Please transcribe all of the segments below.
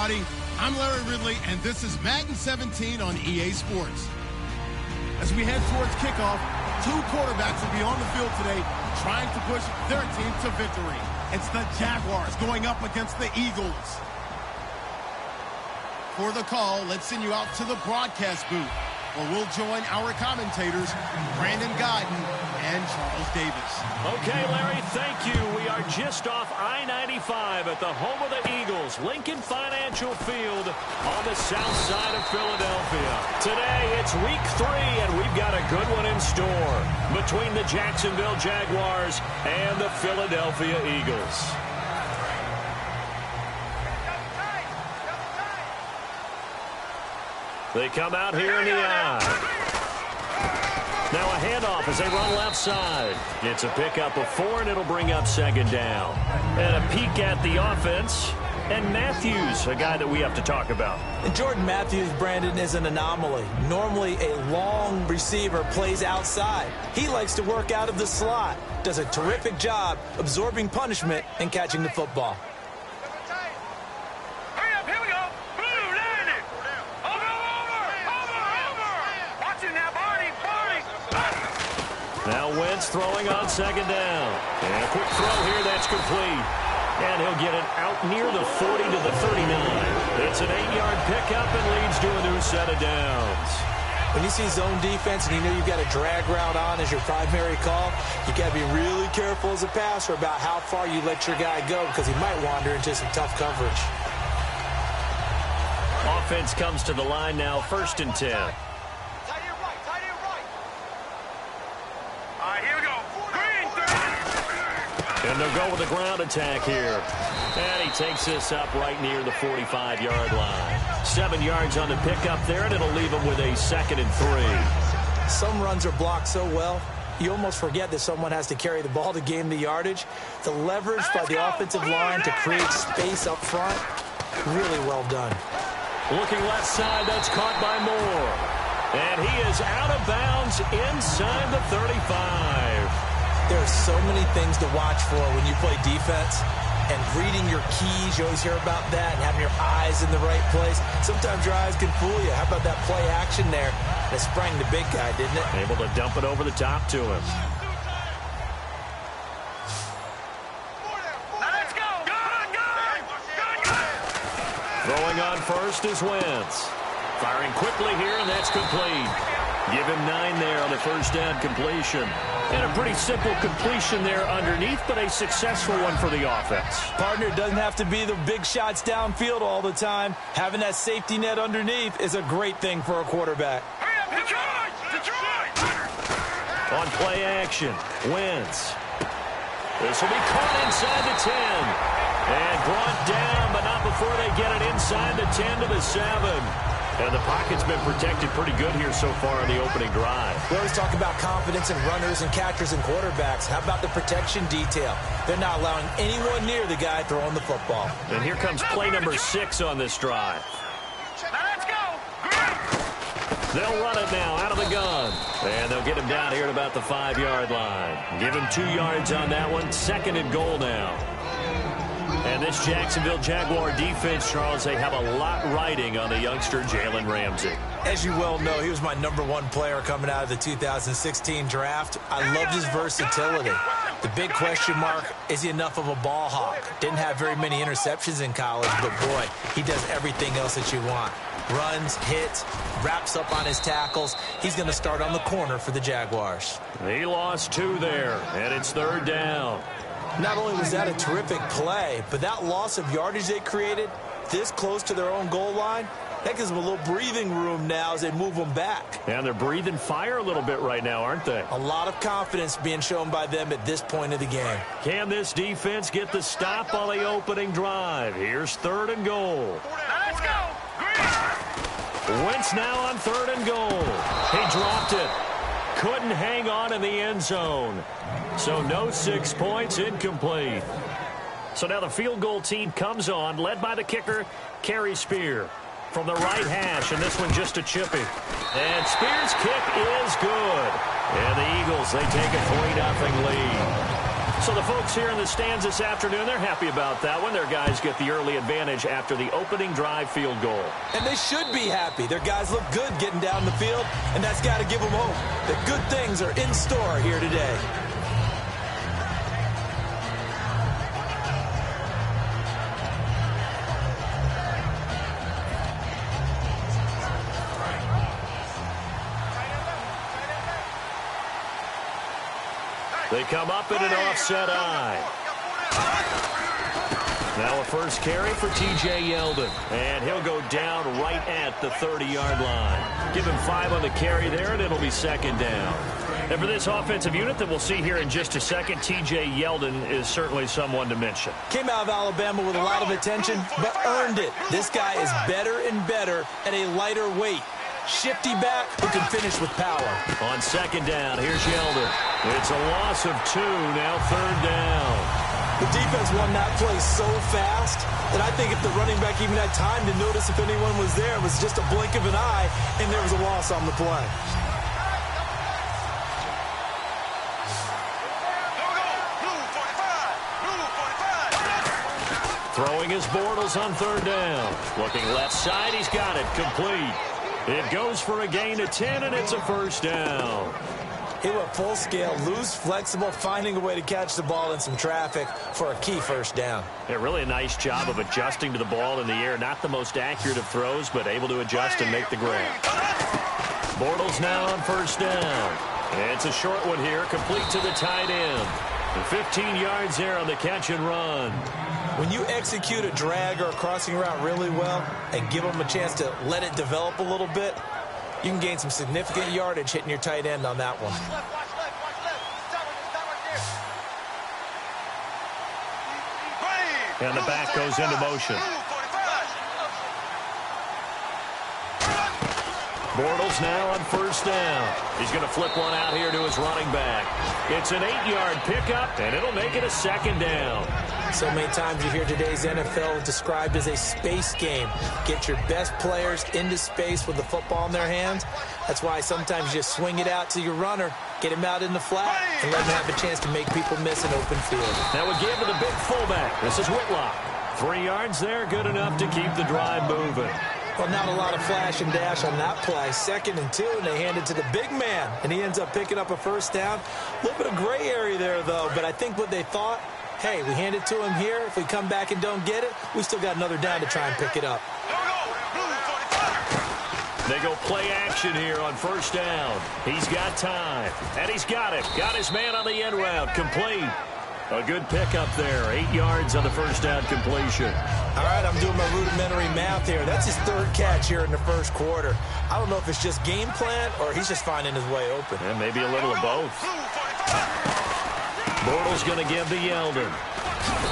everybody. I'm Larry Ridley, and this is Madden 17 on EA Sports. As we head towards kickoff, two quarterbacks will be on the field today trying to push their team to victory. It's the Jaguars going up against the Eagles. For the call, let's send you out to the broadcast booth, where we'll join our commentators, Brandon Guyton and Charles Davis. Okay, Larry, thank you. We are just off I-95 at the home of the Eagles, Lincoln Financial Field on the south side of Philadelphia. Today, it's week 3, and we've got a good one in store between the Jacksonville Jaguars and the Philadelphia Eagles. They come out here in the eye. Now a handoff as they run left side. It's a pickup of 4, and it'll bring up second down. And a peek at the offense. And Matthews, a guy that we have to talk about. And Jordan Matthews, Brandon, is an anomaly. Normally, a long receiver plays outside. He likes to work out of the slot. Does a terrific job absorbing punishment and catching the football. Now Wentz throwing on second down. And a quick throw here, that's complete. And he'll get it out near the 40 to the 39. It's an 8-yard pickup and leads to a new set of downs. When you see zone defense and you know you've got a drag route on as your primary call, you got to be really careful as a passer about how far you let your guy go, because he might wander into some tough coverage. Offense comes to the line now, 1st and 10. And they'll go with a ground attack here. And he takes this up right near the 45-yard line. 7 yards on the pickup there, and it'll leave him with a 2nd and 3. Some runs are blocked so well, you almost forget that someone has to carry the ball to gain the yardage. The leverage by the offensive line to create space up front, really well done. Looking left side, that's caught by Moore. And he is out of bounds inside the 35. There are so many things to watch for when you play defense, and reading your keys, you always hear about that, and having your eyes in the right place. Sometimes your eyes can fool you. How about that play action there? That sprang the big guy, didn't it? Able to dump it over the top to him. Now let's go! Throwing on first is Wentz. Firing quickly here, and that's complete. Give him 9 there on the first down completion. And a pretty simple completion there underneath, but a successful one for the offense. Partner, it doesn't have to be the big shots downfield all the time. Having that safety net underneath is a great thing for a quarterback. Hurry up, Detroit! On play action, Wentz. This will be caught inside the 10. And brought down, but not before they get it inside the 10 to the 7. And the pocket's been protected pretty good here so far in the opening drive. We always talk about confidence in runners and catchers and quarterbacks. How about the protection detail? They're not allowing anyone near the guy throwing the football. And here comes play number 6 on this drive. Now let's go! They'll run it now out of the gun. And they'll get him down here at about the 5-yard line. Give him 2 yards on that one. 2nd and goal now. And this Jacksonville Jaguar defense, Charles, they have a lot riding on the youngster Jalen Ramsey. As you well know, he was my #1 player coming out of the 2016 draft. I loved his versatility. The big question mark, is he enough of a ball hawk? Didn't have very many interceptions in college, but boy, he does everything else that you want. Runs, hits, wraps up on his tackles. He's going to start on the corner for the Jaguars. He lost 2 there, and it's 3rd down. Not only was that a terrific play, but that loss of yardage they created this close to their own goal line, that gives them a little breathing room now as they move them back. And they're breathing fire a little bit right now, aren't they? A lot of confidence being shown by them at this point of the game. Can this defense get the stop on the opening drive? Here's 3rd and goal. Now let's go! Wentz now on 3rd and goal. He dropped it. Couldn't hang on in the end zone. So no 6 points, incomplete. So now the field goal team comes on, led by the kicker, Kerry Spear. From the right hash, and this one just a chippy. And Spear's kick is good. And the Eagles, they take a 3-0 lead. So the folks here in the stands this afternoon, they're happy about that one. Their guys get the early advantage after the opening drive field goal. And they should be happy. Their guys look good getting down the field, and that's got to give them hope that good things are in store here today. They come up in an offset eye. Now a first carry for T.J. Yeldon. And he'll go down right at the 30-yard line. Give him 5 on the carry there, and it'll be second down. And for this offensive unit that we'll see here in just a second, T.J. Yeldon is certainly someone to mention. Came out of Alabama with a lot of attention, but earned it. This guy is better and better at a lighter weight. Shifty back who can finish with power. On second down, here's Yeldon. It's a loss of 2, now third down. The defense won that play so fast that I think if the running back even had time to notice if anyone was there, it was just a blink of an eye, and there was a loss on the play. Throwing his Bortles on third down. Looking left side, he's got it, complete. It goes for a gain of 10, and it's a first down. He went full scale, loose, flexible, finding a way to catch the ball in some traffic for a key first down. Yeah, really a nice job of adjusting to the ball in the air. Not the most accurate of throws, but able to adjust and make the grab. Bortles now on first down. It's a short one here, complete to the tight end. And 15 yards there on the catch and run. When you execute a drag or a crossing route really well and give them a chance to let it develop a little bit, you can gain some significant yardage hitting your tight end on that one. And the back goes into motion. Bortles now on first down. He's going to flip one out here to his running back. It's an 8-yard pickup, and it'll make it a second down. So many times you hear today's NFL described as a space game. Get your best players into space with the football in their hands. That's why sometimes you swing it out to your runner, get him out in the flat, and let him have a chance to make people miss an open field. Now we give to the big fullback. This is Whitlock. 3 yards there, good enough to keep the drive moving. Well, not a lot of flash and dash on that play. 2nd and 2, and they hand it to the big man, and he ends up picking up a first down. A little bit of gray area there, though, but I think what they thought, hey, we hand it to him here. If we come back and don't get it, we still got another down to try and pick it up. They go play action here on first down. He's got time, and he's got it. Got his man on the end route, complete. A good pickup there. 8 yards on the first down completion. All right, I'm doing my rudimentary math here. That's his 3rd catch here in the first quarter. I don't know if it's just game plan or he's just finding his way open. And maybe a little of both. Bortles going to give to Yeldon.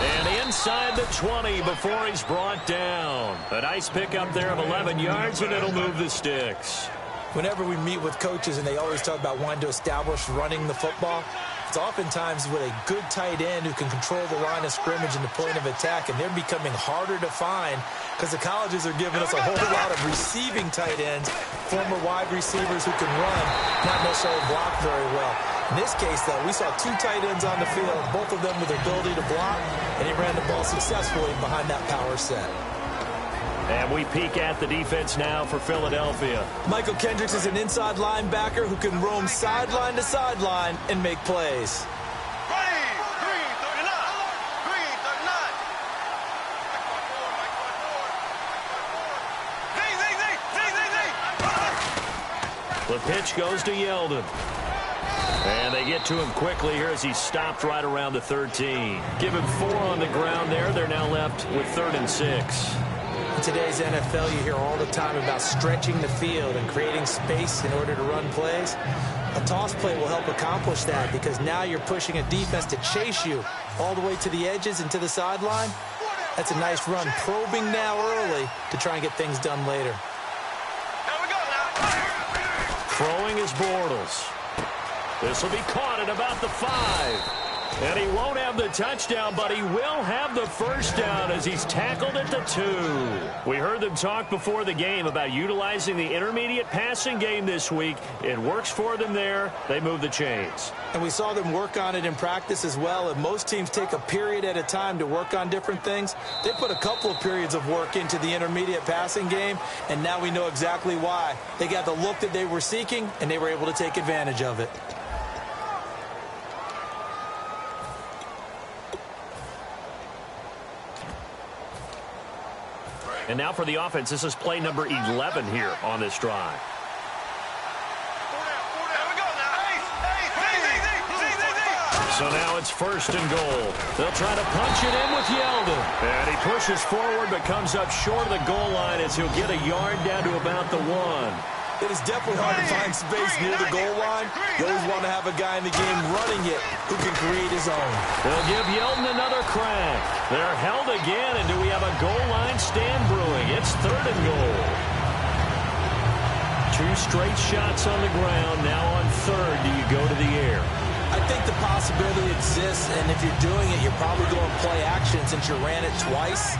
And inside the 20 before he's brought down. A nice pickup there of 11 yards, and it'll move the sticks. Whenever we meet with coaches and they always talk about wanting to establish running the football, it's oftentimes with a good tight end who can control the line of scrimmage and the point of attack, and they're becoming harder to find because the colleges are giving us a whole lot of receiving tight ends, former wide receivers who can run, not necessarily block very well. In this case, though, we saw 2 tight ends on the field, both of them with the ability to block, and he ran the ball successfully behind that power set. And we peek at the defense now for Philadelphia. Michael Kendricks is an inside linebacker who can roam sideline to sideline and make plays. The pitch goes to Yeldon. And they get to him quickly here as he stopped right around the 13. Give him 4 on the ground there. They're now left with 3rd and 6. In today's NFL, you hear all the time about stretching the field and creating space in order to run plays. A toss play will help accomplish that because now you're pushing a defense to chase you all the way to the edges and to the sideline. That's a nice run, probing now early to try and get things done later. Throwing is Bortles. This will be caught at about the 5. And he won't have the touchdown, but he will have the first down as he's tackled at the 2. We heard them talk before the game about utilizing the intermediate passing game this week. It works for them there. They move the chains. And we saw them work on it in practice as well. And most teams take a period at a time to work on different things. They put a couple of periods of work into the intermediate passing game, and now we know exactly why. They got the look that they were seeking, and they were able to take advantage of it. And now for the offense, this is play number 11 here on this drive. So now it's 1st and goal. They'll try to punch it in with Yeldon. And he pushes forward but comes up short of the goal line as he'll get a yard down to about the 1. It is definitely hard to find space near the goal line. You always want to have a guy in the game running it who can create his own. They'll give Yeldon another crack. They're held again, and do we have a goal line stand brewing? It's 3rd and goal. 2 straight shots on the ground. Now on 3rd, do you go to the air? I think the possibility exists, and if you're doing it, you're probably going play action since you ran it twice.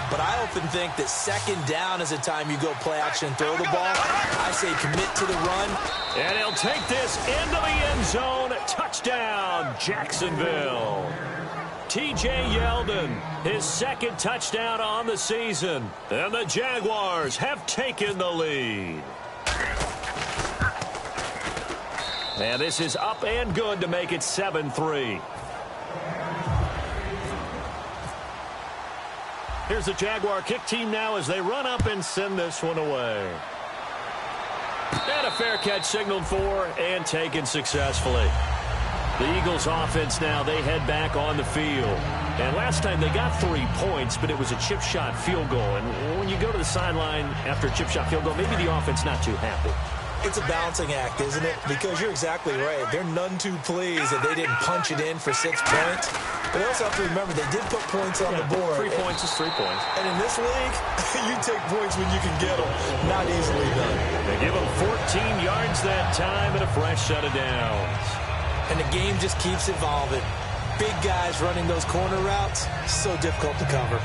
But I often think that 2nd down is the time you go play action and throw the ball. I say commit to the run. And he'll take this into the end zone. Touchdown, Jacksonville. T.J. Yeldon, his 2nd touchdown on the season. And the Jaguars have taken the lead. And this is up and good to make it 7-3. Here's the Jaguar kick team now as they run up and send this one away. And a fair catch signaled for and taken successfully. The Eagles offense now, they head back on the field. And last time they got 3 points, but it was a chip shot field goal. And when you go to the sideline after a chip shot field goal, maybe the offense not too happy. It's a balancing act, isn't it? Because you're exactly right. They're none too pleased that they didn't punch it in for 6 points. But they also have to remember they did put points on the board. 3 points is 3 points. And in this league, you take points when you can get them. Not easily done. They give them 14 yards that time and a fresh set of downs. And the game just keeps evolving. Big guys running those corner routes, so difficult to cover.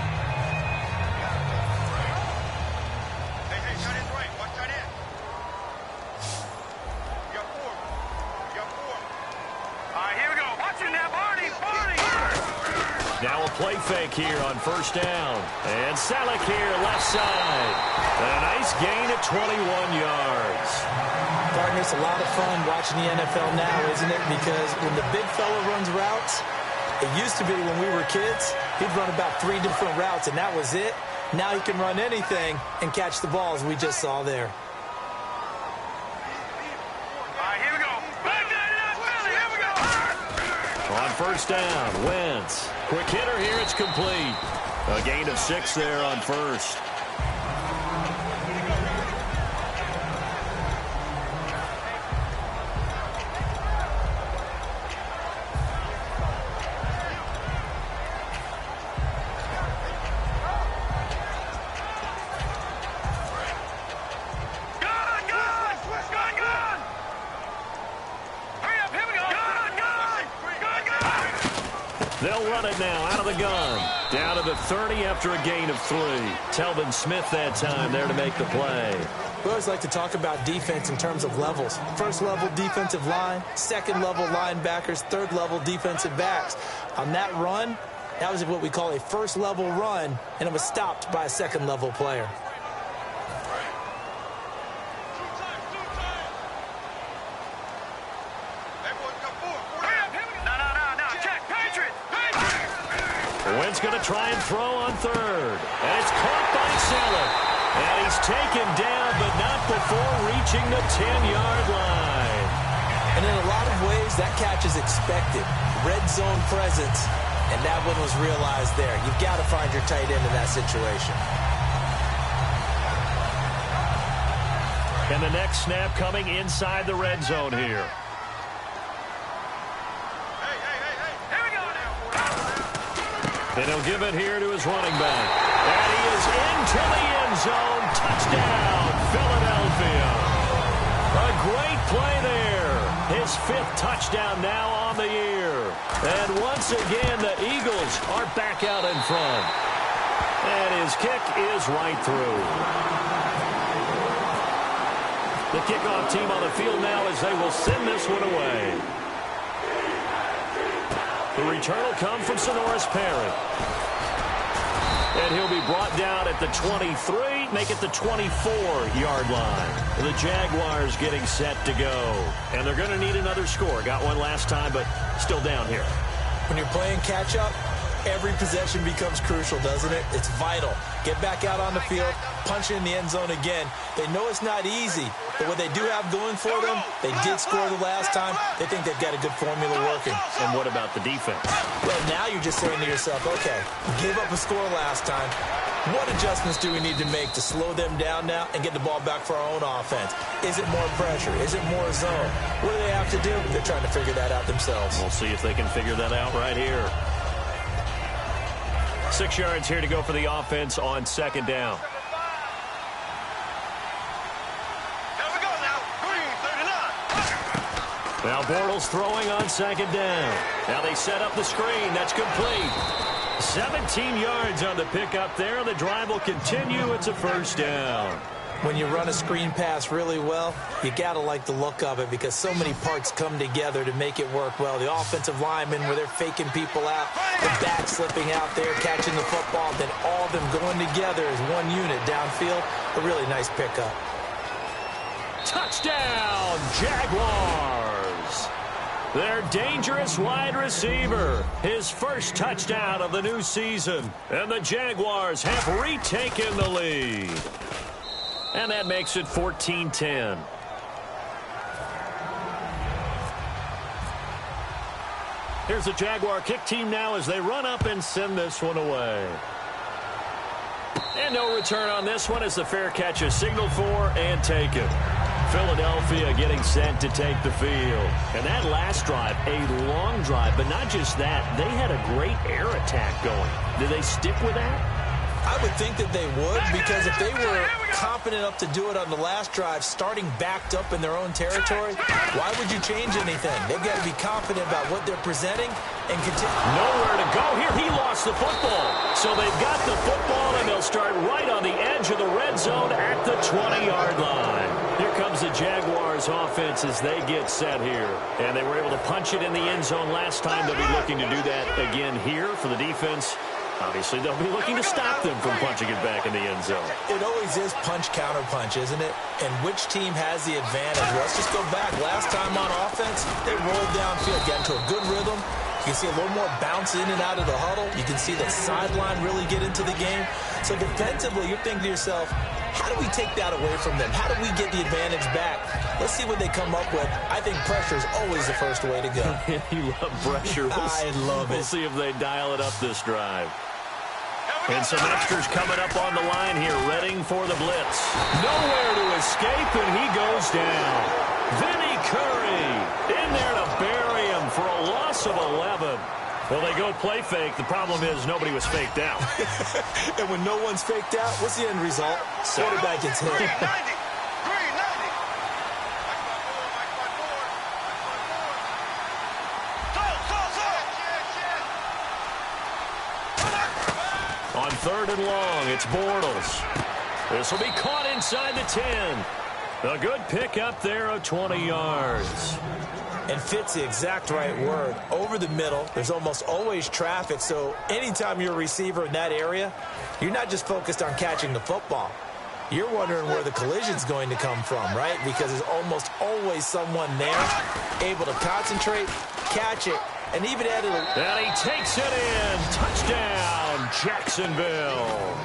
Now a play fake here on 1st down. And Salek here, left side. And a nice gain of 21 yards. Partner, it's a lot of fun watching the NFL now, isn't it? Because when the big fella runs routes, it used to be when we were kids, he'd run about 3 different routes, and that was it. Now he can run anything and catch the ball, as we just saw there. Here we go. Here we go. On 1st down, Wentz. Quick hitter here, it's complete. A gain of 6 there on 1st. They'll run it now out of the gun. Down to the 30 after a gain of 3. Telvin Smith that time there to make the play. We always like to talk about defense in terms of levels. 1st level defensive line, 2nd level linebackers, 3rd level defensive backs. On that run, that was what we call a 1st level run, and it was stopped by a 2nd level player. Wentz going to try and throw on 3rd. And it's caught by Salek. And he's taken down, but not before reaching the 10-yard line. And in a lot of ways, that catch is expected. Red zone presence, and that one was realized there. You've got to find your tight end in that situation. And the next snap coming inside the red zone here. And he'll give it here to his running back. And he is into the end zone. Touchdown, Philadelphia. A great play there. His 5th touchdown now on the year. And once again, the Eagles are back out in front. And his kick is right through. The kickoff team on the field now as they will send this one away. The return will come from Sonoris Parent. And he'll be brought down at the 23, make it the 24-yard line. The Jaguars getting set to go. And they're going to need another score. Got one last time, but still down here. When you're playing catch-up, every possession becomes crucial, doesn't it? It's vital. Get back out on the field, punch it in the end zone again. They know it's not easy, but what they do have going for them, they did score the last time. They think they've got a good formula working. And what about the defense? Well, now you're just saying to yourself, okay, gave up a score last time. What adjustments do we need to make to slow them down now and get the ball back for our own offense? Is it more pressure? Is it more zone? What do they have to do? They're trying to figure that out themselves. We'll see if they can figure that out right here. 6 yards here to go for the offense on second down. Now Bortles throwing on second down. Now they set up the screen. That's complete. 17 yards on the pickup there. The drive will continue. It's a first down. When you run a screen pass really well, you got to like the look of it because so many parts come together to make it work well. The offensive linemen where they're faking people out, the back slipping out there, catching the football, then all of them going together as one unit downfield. A really nice pickup. Touchdown, Jaguars. Their dangerous wide receiver. His first touchdown of the new season. And the Jaguars have retaken the lead. And that makes it 14-10. Here's the Jaguar kick team now as they run up and send this one away. And no return on this one as the fair catch is signaled for and taken. Philadelphia getting set to take the field. And that last drive, a long drive, but not just that. They had a great air attack going. Did they stick with that? I would think that they would, because if they were confident enough to do it on the last drive, starting backed up in their own territory, why would you change anything? They've got to be confident about what they're presenting and continue. Nowhere to go here. He lost the football. So they've got the football, and they'll start right on the edge of the red zone at the 20-yard line. Here comes the Jaguars offense as they get set here. And they were able to punch it in the end zone last time. They'll be looking to do that again here for the defense. Obviously, they'll be looking to stop them from punching it back in the end zone. It always is punch-counter-punch, isn't it? And which team has the advantage? Let's just go back. Last time on offense, they rolled downfield, got into a good rhythm. You can see a little more bounce in and out of the huddle. You can see the sideline really get into the game. So defensively, you're thinking to yourself, how do we take that away from them? How do we get the advantage back? Let's see what they come up with. I think pressure is always the first way to go. You love pressure. I love it. We'll see if they dial it up this drive. And some extras coming up on the line here, readying for the blitz. Nowhere to escape, and he goes down. Vinny Curry in there to bury him for a loss of 11. Well, they go play fake. The problem is nobody was faked out. And when no one's faked out, what's the end result? Quarterback gets hit. On third and long, it's Bortles. This will be caught inside the 10. A good pickup there of 20 yards. And fits the exact right word. Over the middle, there's almost always traffic, so anytime you're a receiver in that area, you're not just focused on catching the football. You're wondering where the collision's going to come from, right? Because there's almost always someone there able to concentrate, catch it, and even add it. And he takes it in. Touchdown, Jacksonville.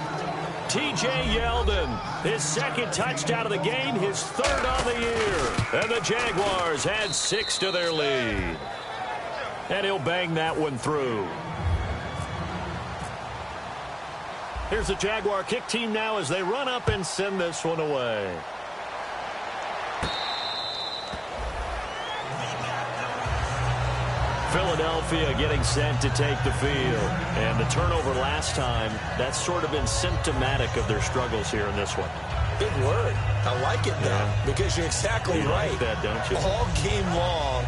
T.J. Yeldon, his second touchdown of the game, his third on the year. And the Jaguars add 6 to their lead. And he'll bang that one through. Here's the Jaguar kick team now as they run up and send this one away. Philadelphia getting set to take the field. And the turnover last time, that's sort of been symptomatic of their struggles here in this one. Big word. I like it, though, because you're exactly right. Like that, don't you? All game long,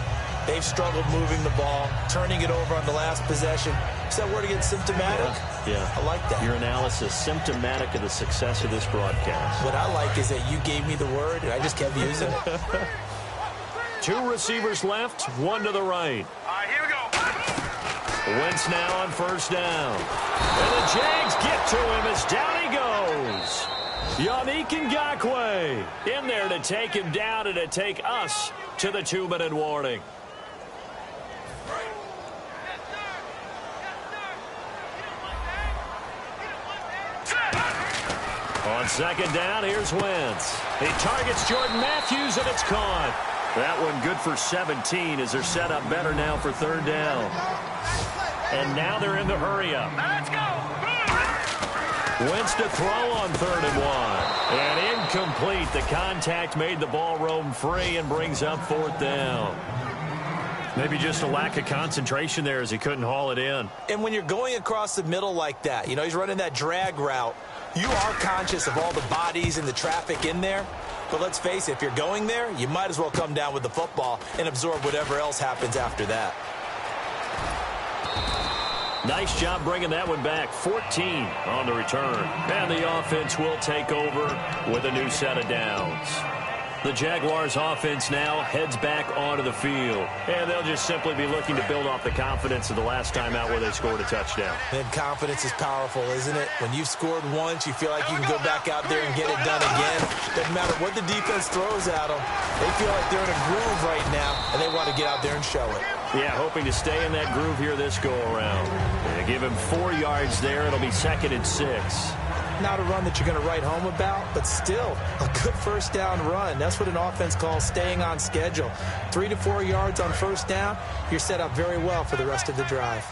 They've struggled moving the ball, turning it over on the last possession. Is that word again, symptomatic? Yeah. I like that. Your analysis, symptomatic of the success of this broadcast. What I like is that you gave me the word, and I just kept using it. 2 receivers left, 1 to the right. All right, here we go. Wentz now on first down. And the Jags get to him as down he goes. Yannick Ngakoue in there to take him down and to take us to the 2-minute warning. On second down, here's Wentz. He targets Jordan Matthews, and it's caught. That one good for 17 as they're set up better now for third down. And now they're in the hurry-up. Let's go. Wentz to throw on 3rd and 1. And incomplete. The contact made the ball roam free and brings up 4th down. Maybe just a lack of concentration there as he couldn't haul it in. And when you're going across the middle like that, you know, he's running that drag route, you are conscious of all the bodies and the traffic in there. But let's face it, if you're going there, you might as well come down with the football and absorb whatever else happens after that. Nice job bringing that one back. 14 on the return. And the offense will take over with a new set of downs. The Jaguars offense now heads back onto the field. And they'll just simply be looking to build off the confidence of the last time out where they scored a touchdown. And confidence is powerful, isn't it? When you've scored once, you feel like you can go back out there and get it done again. Doesn't matter what the defense throws at them. They feel like they're in a groove right now, and they want to get out there and show it. Yeah, hoping to stay in that groove here this go-around. Yeah, give him 4 yards there. It'll be 2nd and 6. Not a run that you're going to write home about, but still a good first down run. That's what an offense calls staying on schedule. 3 to 4 yards on first down, you're set up very well for the rest of the drive.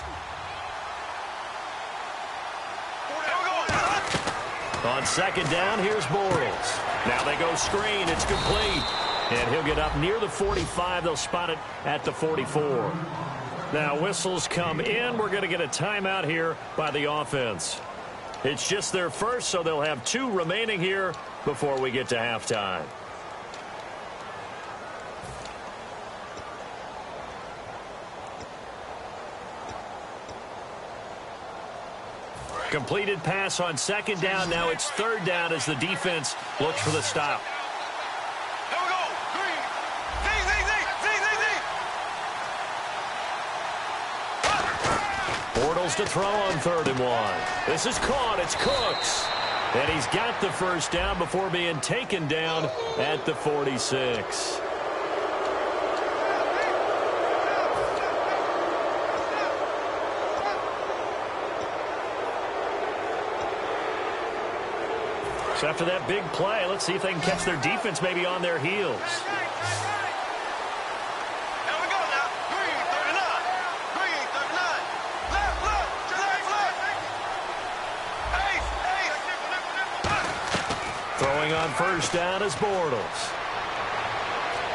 On second down, here's Bortles. Now they go screen. It's complete. And he'll get up near the 45. They'll spot it at the 44. Now whistles come in. We're going to get a timeout here by the offense. It's just their first, so they'll have 2 remaining here before we get to halftime. Completed pass on second down. Now it's 3rd down as the defense looks for the stop. Here we go. Green. Bortles to throw on 3rd and 1. This is caught. It's Cooks. And he's got the first down before being taken down at the 46. So after that big play, let's see if they can catch their defense maybe on their heels. Here we go now. Green, 39. Green, 39. Left, left, left. Ace. Throwing on first down is Bortles.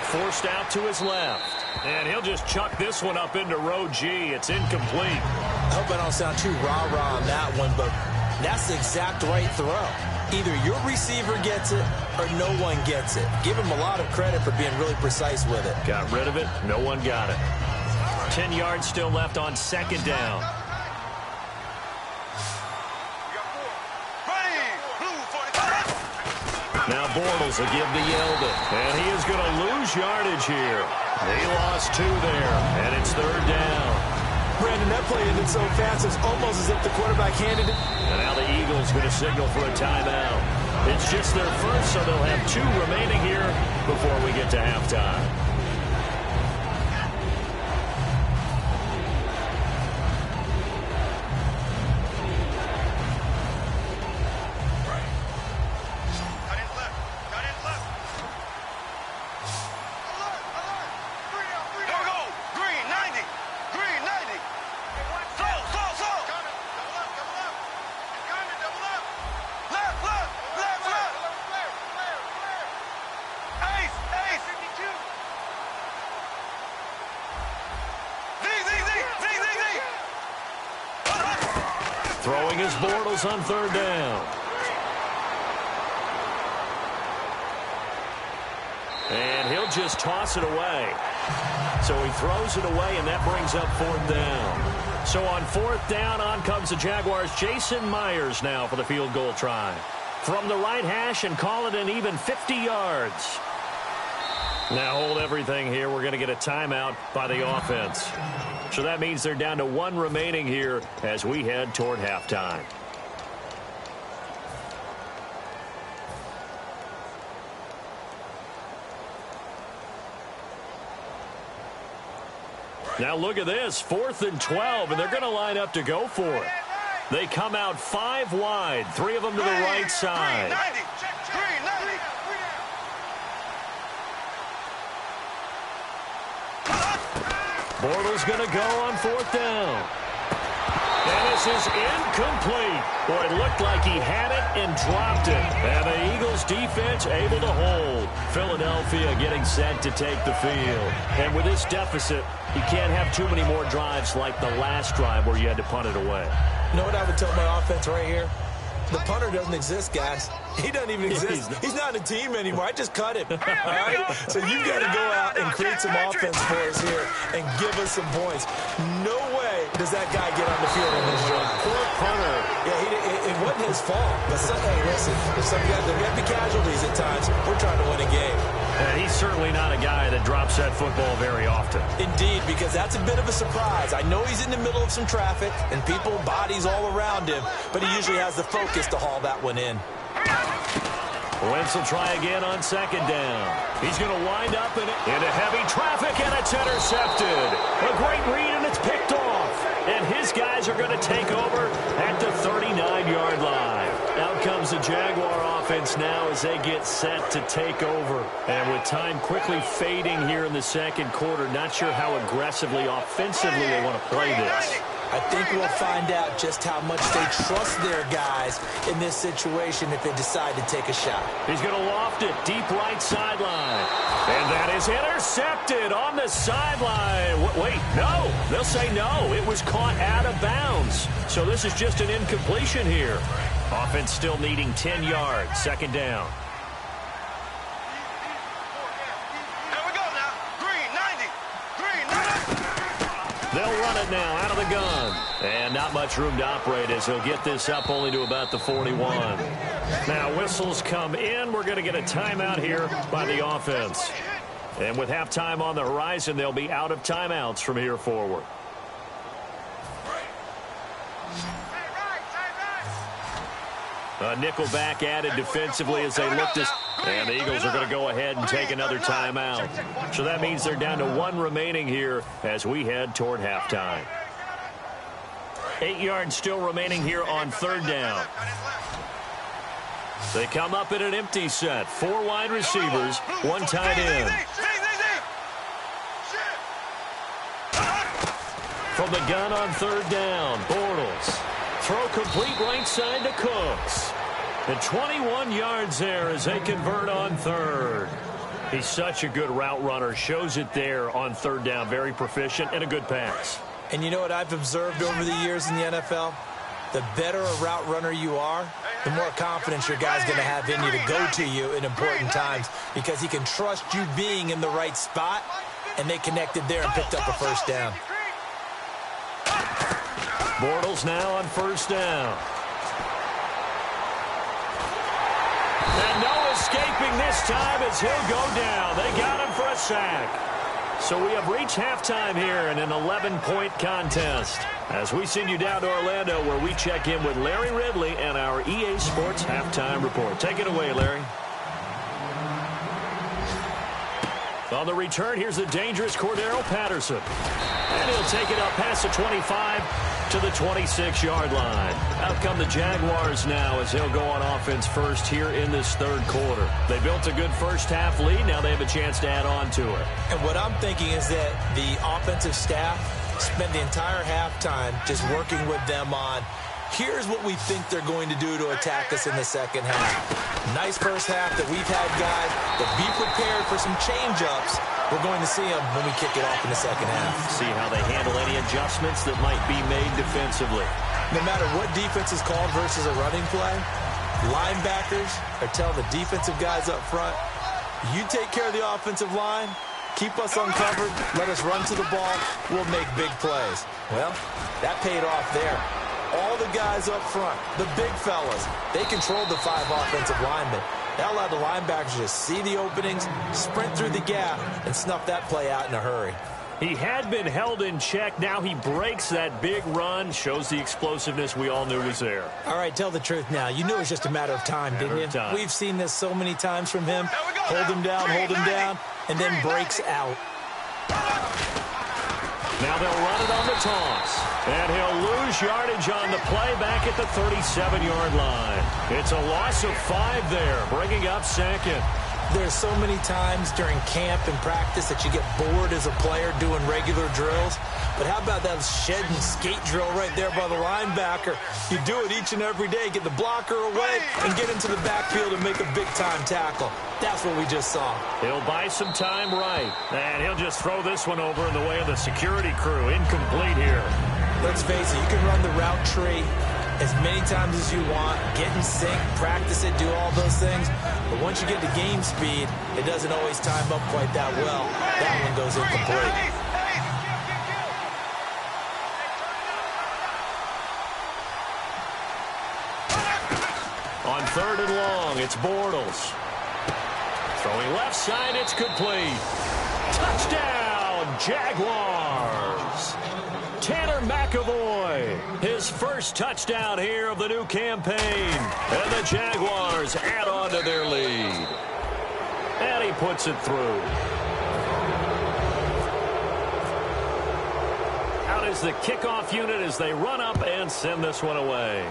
Forced out to his left. And he'll just chuck this one up into row G. It's incomplete. I hope I don't sound too rah-rah on that one, but that's the exact right throw. Either your receiver gets it or no one gets it. Give him a lot of credit for being really precise with it. Got rid of it. No one got it. 10 yards still left on second down. Now Bortles will give to Yeldon. And he is going to lose yardage here. He lost 2 there. And it's 3rd down. Brandon, that play ended so fast, it's almost as if the quarterback handed it. And now the Eagles going to signal for a timeout. It's just their first, so they'll have 2 remaining here before we get to halftime. Throwing his Bortles on 3rd down. And he'll just toss it away. So he throws it away, and that brings up 4th down. So on 4th down, on comes the Jaguars' Jason Myers now for the field goal try. From the right hash and call it an even 50 yards. Now hold everything here. We're going to get a timeout by the offense. So that means they're down to 1 remaining here as we head toward halftime. Now look at this, 4th and 12, and they're going to line up to go for it. They come out 5 wide, 3 of them to the right side. Bortles going to go on 4th down. And this is incomplete. Boy, it looked like he had it and dropped it. And the Eagles defense able to hold. Philadelphia getting set to take the field. And with this deficit, you can't have too many more drives like the last drive where you had to punt it away. You know what I would tell my offense right here? The punter doesn't exist, guys. He doesn't even exist. He's not a team anymore. I just cut him. All right? So you've got to go out and create some offense for us here and give us some points. No way does that guy get on the field on this drive. Poor punter. Yeah, it wasn't his fault. But hey, listen, if some guys, there have to be casualties at times. We're trying to win a game. And he's certainly not a guy that drops that football very often. Indeed, because that's a bit of a surprise. I know he's in the middle of some traffic and people, bodies all around him, but he usually has the focus to haul that one in. Wentz will try again on 2nd down. He's going to wind up into heavy traffic, and it's intercepted. A great read, and it's picked off. And his guys are going to take over at the 39-yard line. Out comes the Jaguar offense now as they get set to take over. And with time quickly fading here in the 2nd quarter, not sure how aggressively, offensively they want to play this. I think we'll find out just how much they trust their guys in this situation if they decide to take a shot. He's going to loft it deep right sideline. And that is intercepted on the sideline. Wait, no. They'll say no. It was caught out of bounds. So this is just an incompletion here. Offense still needing 10 yards. 2nd down. They'll run it now out of the gun. And not much room to operate as he'll get this up only to about the 41. Now whistles come in. We're going to get a timeout here by the offense. And with halftime on the horizon, they'll be out of timeouts from here forward. A nickel back added defensively as they look to... And the Eagles are going to go ahead and take another timeout. So that means they're down to 1 remaining here as we head toward halftime. 8 yards still remaining here on 3rd down. They come up in an empty set. 4 wide receivers, 1 tight end. From the gun on 3rd down, Bortles. Throw complete right side to Cooks. And 21 yards there as they convert on 3rd. He's such a good route runner. Shows it there on 3rd down. Very proficient and a good pass. And you know what I've observed over the years in the NFL? The better a route runner you are, the more confidence your guy's going to have in you to go to you in important times because he can trust you being in the right spot, and they connected there and picked up a 1st down. Bortles now on 1st down. And no escaping this time as he'll go down. They got him for a sack. So we have reached halftime here in an 11-point contest. As we send you down to Orlando where we check in with Larry Ridley and our EA Sports Halftime Report. Take it away, Larry. On the return, here's the dangerous Cordero Patterson. And he'll take it up past the 25 to the 26-yard line. Out come the Jaguars now as they'll go on offense first here in this 3rd quarter. They built a good first-half lead. Now they have a chance to add on to it. And what I'm thinking is that the offensive staff spent the entire halftime just working with them on, here's what we think they're going to do to attack us in the 2nd half. Nice first half that we've had, guys, but be prepared for some change-ups. We're going to see them when we kick it off in the 2nd half. See how they handle any adjustments that might be made defensively. No matter what defense is called versus a running play, linebackers are telling the defensive guys up front, You take care of the offensive line, keep us uncovered, let us run to the ball, we'll make big plays. Well, that paid off there. All the guys up front, the big fellas, they controlled the 5 offensive linemen. That allowed the linebackers to see the openings, sprint through the gap, and snuff that play out in a hurry. He had been held in check. Now he breaks that big run, shows the explosiveness we all knew was there. All right, tell the truth now. You knew it was just a matter of time, didn't you? We've seen this so many times from him. Hold him down, and then breaks out. Now they'll run it on the toss. And he'll lose yardage on the play back at the 37-yard line. It's a loss of 5 there, bringing up second. There's so many times during camp and practice that you get bored as a player doing regular drills. But how about that shed and skate drill right there by the linebacker? You do it each and every day. Get the blocker away and get into the backfield and make a big-time tackle. That's what we just saw. He'll buy some time right. And he'll just throw this one over in the way of the security crew. Incomplete here. Let's face it, you can run the route tree as many times as you want, get in sync, practice it, do all those things. But once you get to game speed, it doesn't always time up quite that well. That one goes incomplete. On 3rd and long, it's Bortles. Throwing left side, it's complete. Touchdown, Jaguars. Tanner McAvoy, his first touchdown here of the new campaign. And the Jaguars add on to their lead. And he puts it through. Out is the kickoff unit as they run up and send this one away.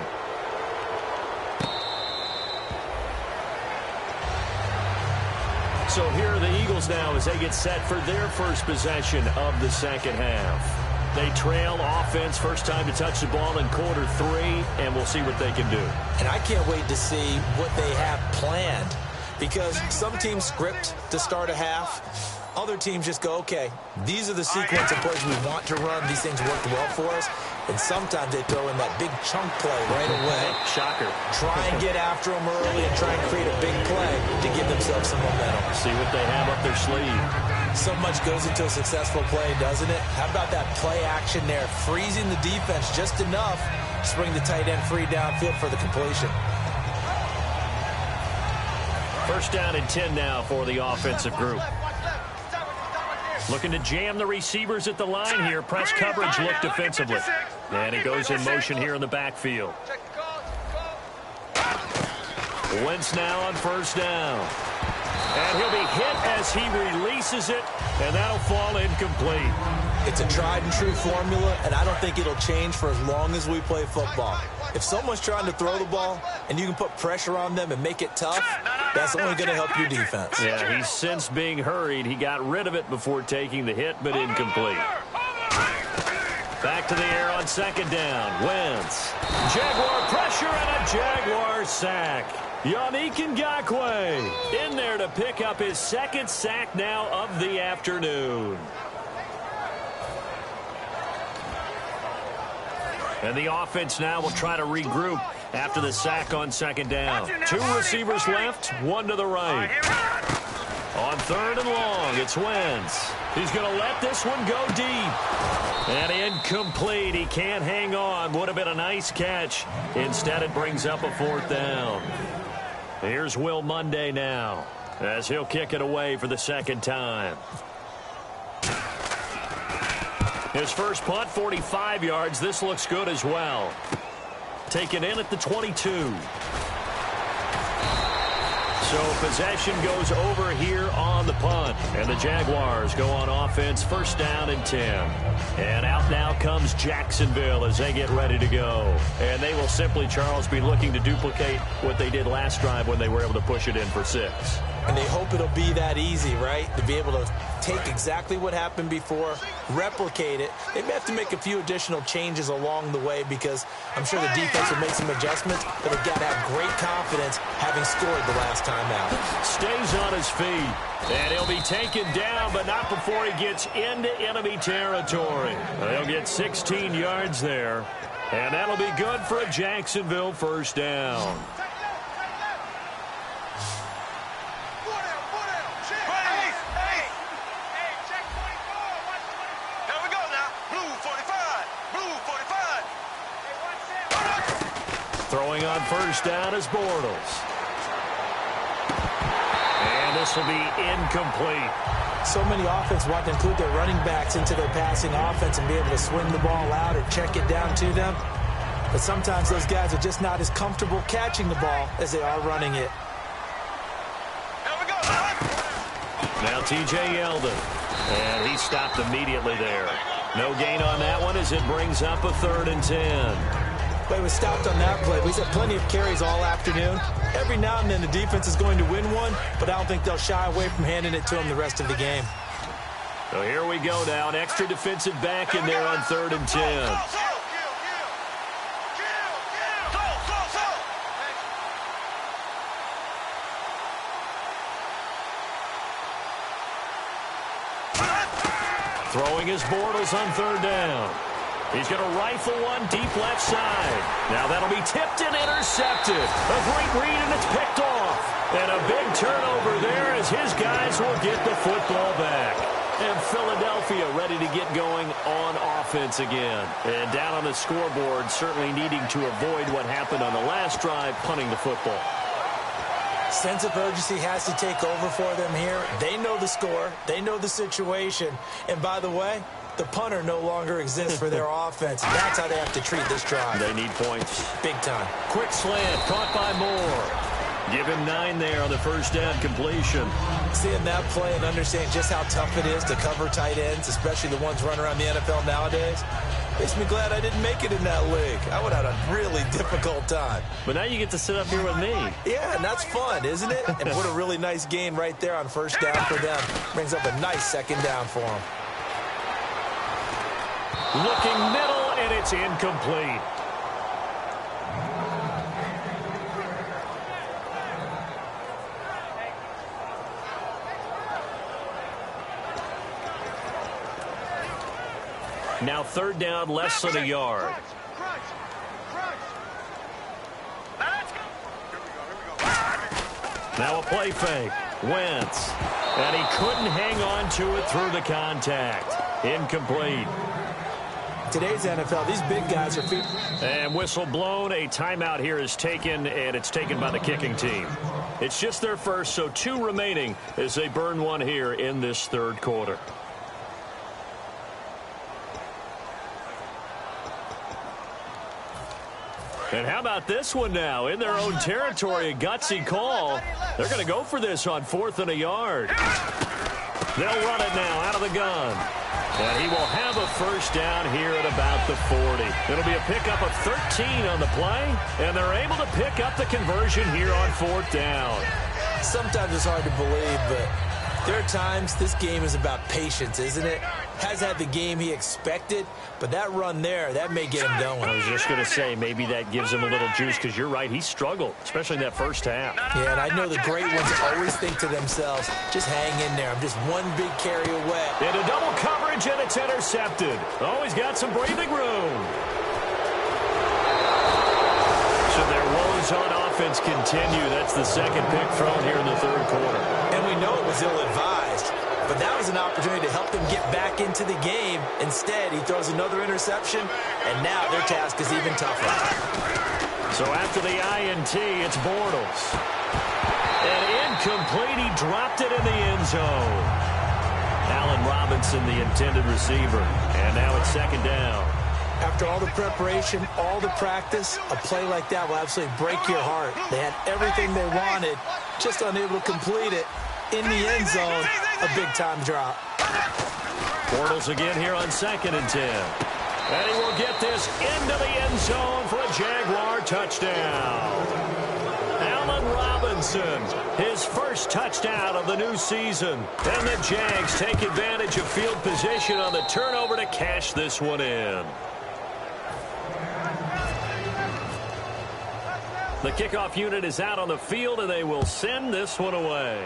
So here are the Eagles now as they get set for their first possession of the second half. They trail offense, first time to touch the ball in quarter 3, and we'll see what they can do. And I can't wait to see what they have planned, because some teams script to start a half. Other teams just go, okay, these are the sequence of plays we want to run. These things worked well for us. And sometimes they throw in that big chunk play right away. Shocker. Try and get after them early and try and create a big play to give themselves some momentum. See what they have up their sleeve. So much goes into a successful play, doesn't it? How about that play action there? Freezing the defense just enough to bring the tight end free downfield for the completion. First down and 10 now for the offensive group. Looking to jam the receivers at the line here. Press coverage look defensively. And he goes in motion here in the backfield. Wentz now on first down. And he'll be hit as he releases it, and that'll fall incomplete. It's a tried and true formula, and I don't think it'll change for as long as we play football. If someone's trying to throw the ball and you can put pressure on them and make it tough, that's only going to help your defense. Yeah, he's since being hurried. He got rid of it before taking the hit, but incomplete. Back to the air on second down. Wentz. Jaguar pressure and a Jaguar sack. Yannick Ngakoue in there to pick up his second sack now of the afternoon. And the offense now will try to regroup after the sack on second down. 2 receivers left, 1 to the right. On 3rd and long, it's Wentz. He's going to let this one go deep. And incomplete. He can't hang on. Would have been a nice catch. Instead, it brings up a 4th down. Here's Will Monday now as he'll kick it away for the second time. His first punt, 45 yards. This looks good as well. Taken in at the 22. So possession goes over here on the punt. And the Jaguars go on offense, first down and 10. And out now comes Jacksonville as they get ready to go. And they will simply, Charles, be looking to duplicate what they did last drive when they were able to push it in for 6. And they hope it'll be that easy, right? To be able to take exactly what happened before, replicate it. They may have to make a few additional changes along the way because I'm sure the defense will make some adjustments, but they've got to have great confidence having scored the last time out. Stays on his feet. And he'll be taken down, but not before he gets into enemy territory. They'll get 16 yards there. And that'll be good for a Jacksonville first down. Throwing on first down is Bortles. And this will be incomplete. So many offenses want to include their running backs into their passing offense and be able to swing the ball out or check it down to them. But sometimes those guys are just not as comfortable catching the ball as they are running it. Now T.J. Yeldon. And he stopped immediately there. No gain on that one as it brings up a 3rd and 10. Play was stopped on that play. He's had plenty of carries all afternoon. Every now and then the defense is going to win one, but I don't think they'll shy away from handing it to him the rest of the game. So here we go now. An extra defensive back in there on 3rd and 10. Throwing his Bortles on 3rd down. He's going to rifle one deep left side. Now that'll be tipped and intercepted. A great read, and it's picked off. And a big turnover there as his guys will get the football back. And Philadelphia ready to get going on offense again. And down on the scoreboard, certainly needing to avoid what happened on the last drive, punting the football. Sense of urgency has to take over for them here. They know the score. They know the situation. And by the way, the punter no longer exists for their offense. That's how they have to treat this drive. They need points. Big time. Quick slant, caught by Moore. Give him 9 there on the first down completion. Seeing that play and understanding just how tough it is to cover tight ends, especially the ones running around the NFL nowadays, makes me glad I didn't make it in that league. I would have had a really difficult time. But now you get to sit up here with me. Yeah, and that's fun, isn't it? And what a really nice gain right there on first down for them. Brings up a nice 2nd down for them. Looking middle, and it's incomplete. Now 3rd down, less than a yard. Now a play fake. Wentz. And he couldn't hang on to it through the contact. Incomplete. Today's NFL, these big guys are... And whistle blown. A timeout here is taken, and it's taken by the kicking team. It's just their first, so 2 remaining as they burn one here in this 3rd quarter. And how about this one now? In their own territory, a gutsy call. They're going to go for this on 4th and a yard. They'll run it now out of the gun. And he will have a first down here at about the 40. It'll be a pickup of 13 on the play, and they're able to pick up the conversion here on 4th down. Sometimes it's hard to believe, but there are times this game is about patience, isn't it? Has had the game he expected, but that run there, that may get him going. I was just going to say, maybe that gives him a little juice, because you're right, he struggled, especially in that first half. Yeah, and I know the great ones always think to themselves, just hang in there, I'm just one big carry away. Into double coverage, and it's intercepted. Oh, he's got some breathing room. So their woes on offense continue. That's the 2nd pick thrown here in the 3rd quarter. And we know it was ill-advised, but that was an opportunity to help them get back into the game. Instead, he throws another interception, and now their task is even tougher. So after the INT, it's Bortles. And incomplete, he dropped it in the end zone. Allen Robinson, the intended receiver. And now it's 2nd down. After all the preparation, all the practice, a play like that will absolutely break your heart. They had everything they wanted, just unable to complete it. In the end zone, a big-time drop. Bortles again here on 2nd and 10. And he will get this into the end zone for a Jaguar touchdown. Allen Robinson, his first touchdown of the new season. And the Jags take advantage of field position on the turnover to cash this one in. The kickoff unit is out on the field, and they will send this one away.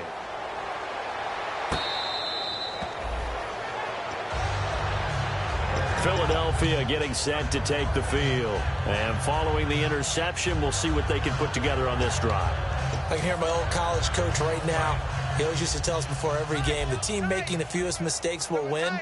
Philadelphia getting set to take the field. And following the interception, we'll see what they can put together on this drive. I can hear my old college coach right now. He always used to tell us before every game, the team making the fewest mistakes will win.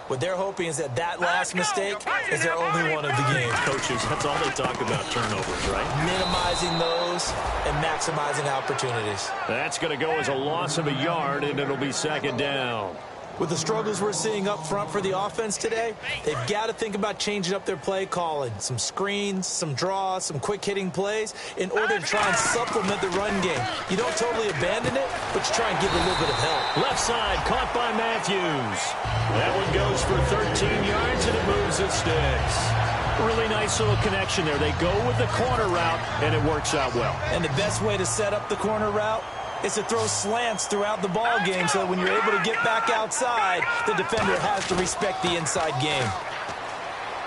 What they're hoping is that last mistake is their only one of the game. Coaches, that's all they talk about, turnovers, right? Minimizing those and maximizing opportunities. That's going to go as a loss of a yard, and it'll be second down. With the struggles we're seeing up front for the offense today, they've got to think about changing up their play calling. Some screens, some draws, some quick-hitting plays in order to try and supplement the run game. You don't totally abandon it, but you try and give it a little bit of help. Left side, caught by Matthews. That one goes for 13 yards, and it moves and sticks. Really nice little connection there. They go with the corner route, and it works out well. And the best way to set up the corner route is to throw slants throughout the ball game so that when you're able to get back outside, the defender has to respect the inside game.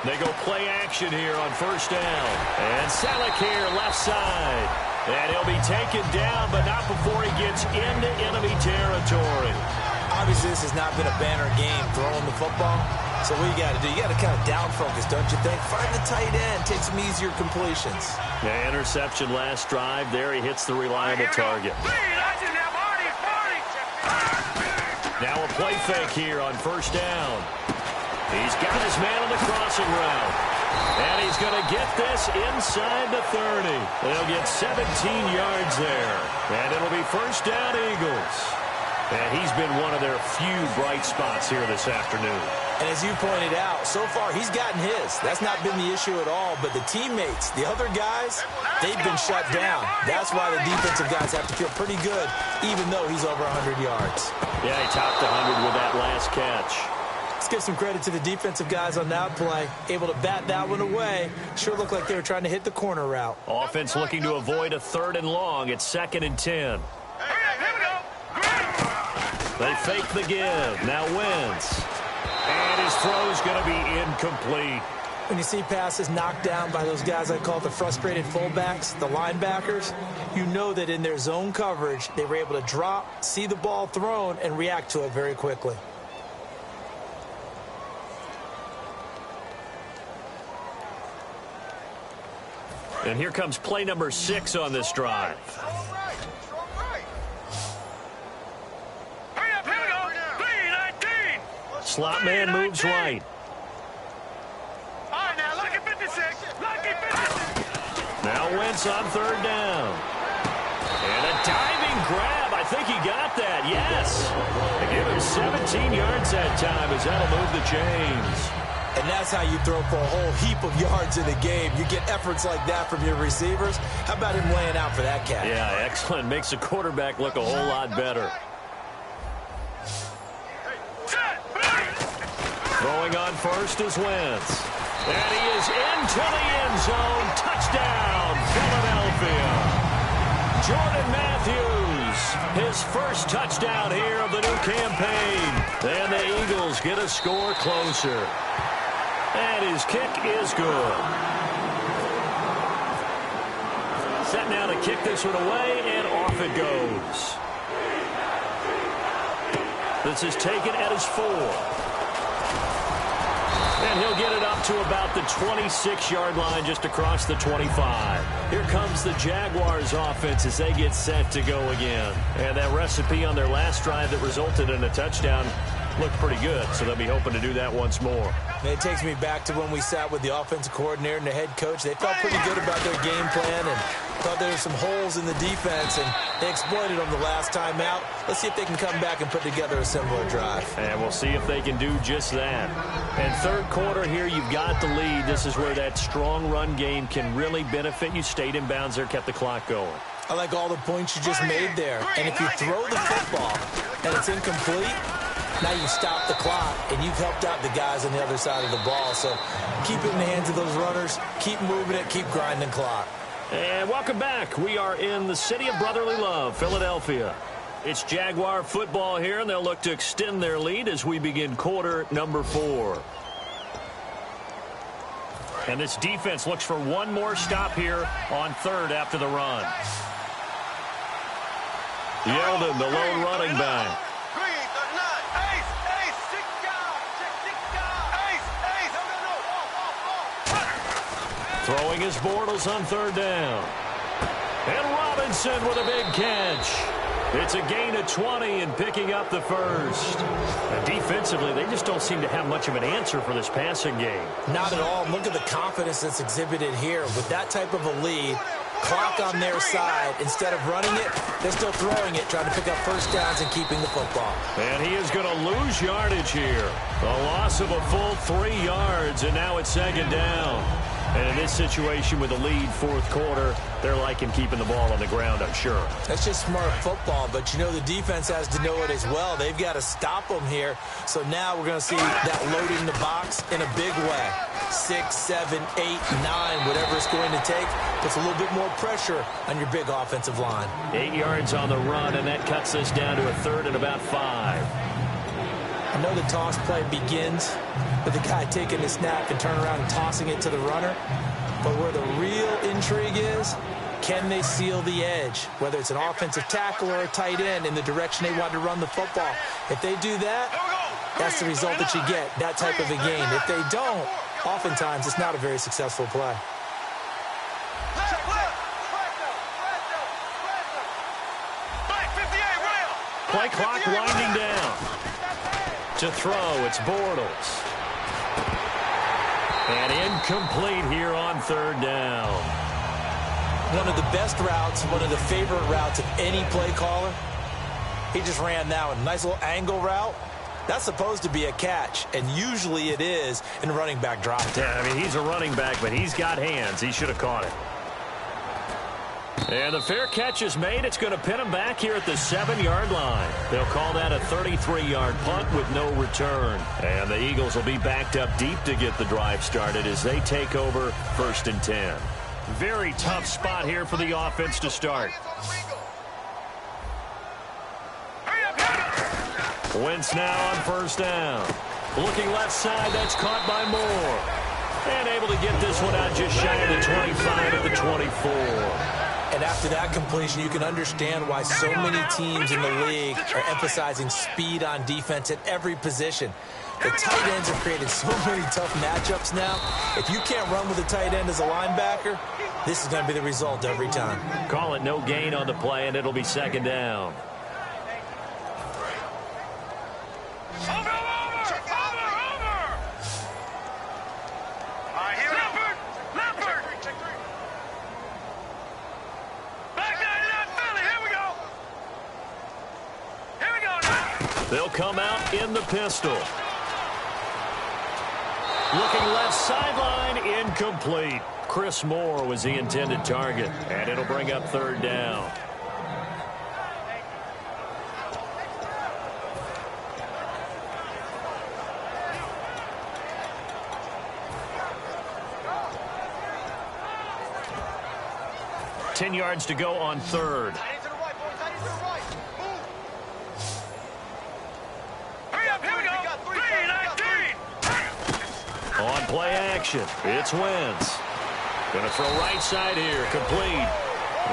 They go play action here on first down. And Selleck here, left side. And he'll be taken down, but not before he gets into enemy territory. Obviously, this has not been a banner game throwing the football. So what you got to do, you got to kind of down focus, don't you think? Find the tight end, take some easier completions. Yeah, interception last drive. There he hits the reliable target. Now a play fake here on first down. He's got his man on the crossing route. And he's going to get this inside the 30. They'll get 17 yards there. And it'll be first down, Eagles. And he's been one of their few bright spots here this afternoon. And as you pointed out, so far he's gotten his. That's not been the issue at all. But the teammates, the other guys, they've been shut down. That's why the defensive guys have to feel pretty good, even though he's over 100 yards. Yeah, he topped 100 with that last catch. Let's give some credit to the defensive guys on that play. Able to bat that one away. Sure looked like they were trying to hit the corner route. Offense looking to avoid a 3rd and long. It's 2nd and 10. They fake the give. Now Wentz. And his throw's going to be incomplete. When you see passes knocked down by those guys I call the frustrated fullbacks, the linebackers, you know that in their zone coverage, they were able to drop, see the ball thrown, and react to it very quickly. And here comes play number 6 on this drive. Slot man moves right. Now Wentz on 3rd down. And a diving grab. I think he got that. Yes. They give him 17 yards that time as that'll move the chains. And that's how you throw for a whole heap of yards in a game. You get efforts like that from your receivers. How about him laying out for that catch? Yeah, excellent. Makes the quarterback look a whole lot better. Throwing on first is Wentz. And he is into the end zone. Touchdown, Philadelphia. Jordan Matthews, his first touchdown here of the new campaign. And the Eagles get a score closer. And his kick is good. Set now to kick this one away, and off it goes. This is taken at his 4. And he'll get it up to about the 26-yard line, just across the 25. Here comes the Jaguars offense as they get set to go again. And that recipe on their last drive that resulted in a touchdown looked pretty good, so they'll be hoping to do that once more. And it takes me back to when we sat with the offensive coordinator and the head coach. They felt pretty good about their game plan and thought there were some holes in the defense, and they exploited them the last time out. Let's see if they can come back and put together a similar drive. And we'll see if they can do just that. And 3rd quarter here, you've got the lead. This is where that strong run game can really benefit you. Stayed in bounds there, kept the clock going. I like all the points you just made there. And if you throw the football and it's incomplete, now you stop the clock, and you've helped out the guys on the other side of the ball. So keep it in the hands of those runners. Keep moving it. Keep grinding clock. And welcome back. We are in the city of brotherly love, Philadelphia. It's Jaguar football here, and they'll look to extend their lead as we begin quarter number 4. And this defense looks for one more stop here on 3rd after the run. Yeldon, the lone running back. Throwing his Bortles on 3rd down. And Robinson with a big catch. It's a gain of 20 and picking up the first. And defensively, they just don't seem to have much of an answer for this passing game. Not at all. Look at the confidence that's exhibited here. With that type of a lead, clock on their side, instead of running it, they're still throwing it, trying to pick up first downs and keeping the football. And he is going to lose yardage here. A loss of a full 3 yards, and now it's second down. And in this situation with a lead fourth quarter, they're liking keeping the ball on the ground, I'm sure. That's just smart football, but you know the defense has to know it as well. They've got to stop them here. So now we're going to see that loading the box in a big way. 6, 7, 8, 9, whatever it's going to take, puts a little bit more pressure on your big offensive line. 8 yards on the run, and that cuts us down to a third and about 5. I know the toss play begins with the guy taking the snap and turning around and tossing it to the runner. But where the real intrigue is, can they seal the edge? Whether it's an offensive tackle or a tight end in the direction they want to run the football. If they do that, that's the result that you get, that type of a gain. If they don't, oftentimes it's not a very successful play. Play clock winding down. To throw, it's Bortles. And incomplete here on third down. One of the best routes, one of the favorite routes of any play caller. He just ran that one. Nice little angle route. That's supposed to be a catch, and usually it is in running back drop. Yeah, I mean, he's a running back, but he's got hands. He should have caught it. And the fair catch is made. It's going to pin him back here at the 7-yard line. They'll call that a 33-yard punt with no return. And the Eagles will be backed up deep to get the drive started as they take over 1st and 10. Very tough spot here for the offense to start. Wentz now on first down. Looking left side, that's caught by Moore. And able to get this one out just shy of the 25 at the 24. And after that completion, you can understand why so many teams in the league are emphasizing speed on defense at every position. The tight ends have created so many tough matchups now. If you can't run with a tight end as a linebacker, this is going to be the result every time. Call it no gain on the play, and it'll be second down. They'll come out in the pistol. Looking left sideline, incomplete. Chris Moore was the intended target, and it'll bring up third down. Ten yards to go on third. On play action, it's Wentz. Going to throw right side here, complete.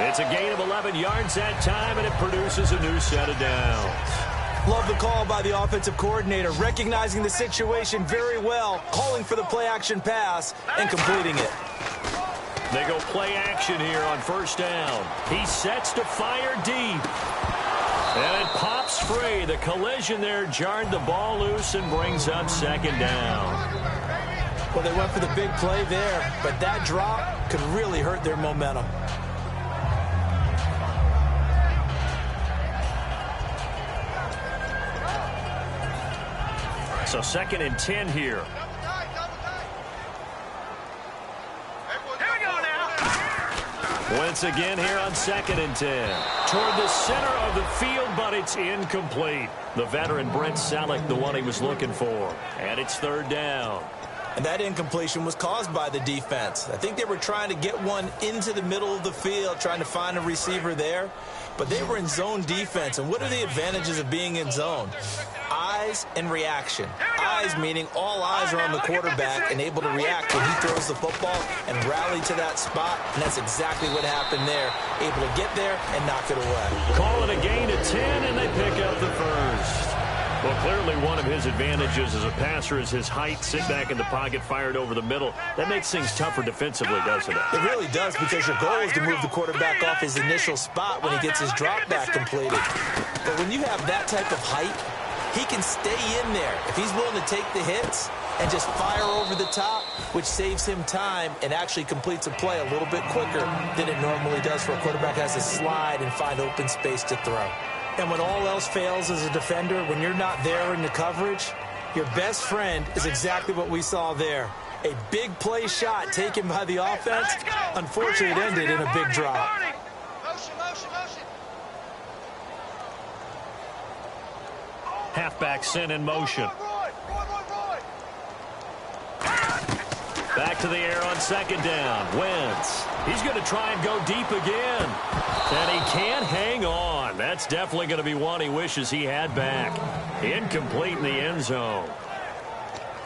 It's a gain of 11 yards that time, and it produces a new set of downs. Love the call by the offensive coordinator, recognizing the situation very well, calling for the play action pass and completing it. They go play action here on first down. He sets to fire deep. And it pops free. The collision there jarred the ball loose and brings up second down. Well, they went for the big play there, but that drop could really hurt their momentum. So 2nd and 10 here. Wentz again here on 2nd and 10. Toward the center of the field, but it's incomplete. The veteran Brent Selleck, the one he was looking for. And it's third down. And that incompletion was caused by the defense. I think they were trying to get one into the middle of the field, trying to find a receiver there. But they were in zone defense. And what are the advantages of being in zone? Eyes and reaction. Eyes meaning all eyes are on the quarterback and able to react when he throws the football and rally to that spot. And that's exactly what happened there. Able to get there and knock it away. Call it a gain of 10, and they pick up the first. Well, clearly one of his advantages as a passer is his height. Sit back in the pocket, fired over the middle. That makes things tougher defensively, doesn't it? It really does, because your goal is to move the quarterback off his initial spot when he gets his drop back completed. But when you have that type of height, he can stay in there if he's willing to take the hits and just fire over the top, which saves him time and actually completes a play a little bit quicker than it normally does for a quarterback has to slide and find open space to throw. And when all else fails as a defender, when you're not there in the coverage, your best friend is exactly what we saw there. A big play shot taken by the offense. Unfortunately, it ended in a big drop. Halfback sent in motion. Back to the air on second down. Wentz. He's going to try and go deep again. And he can't hang on. That's definitely going to be one he wishes he had back. Incomplete in the end zone.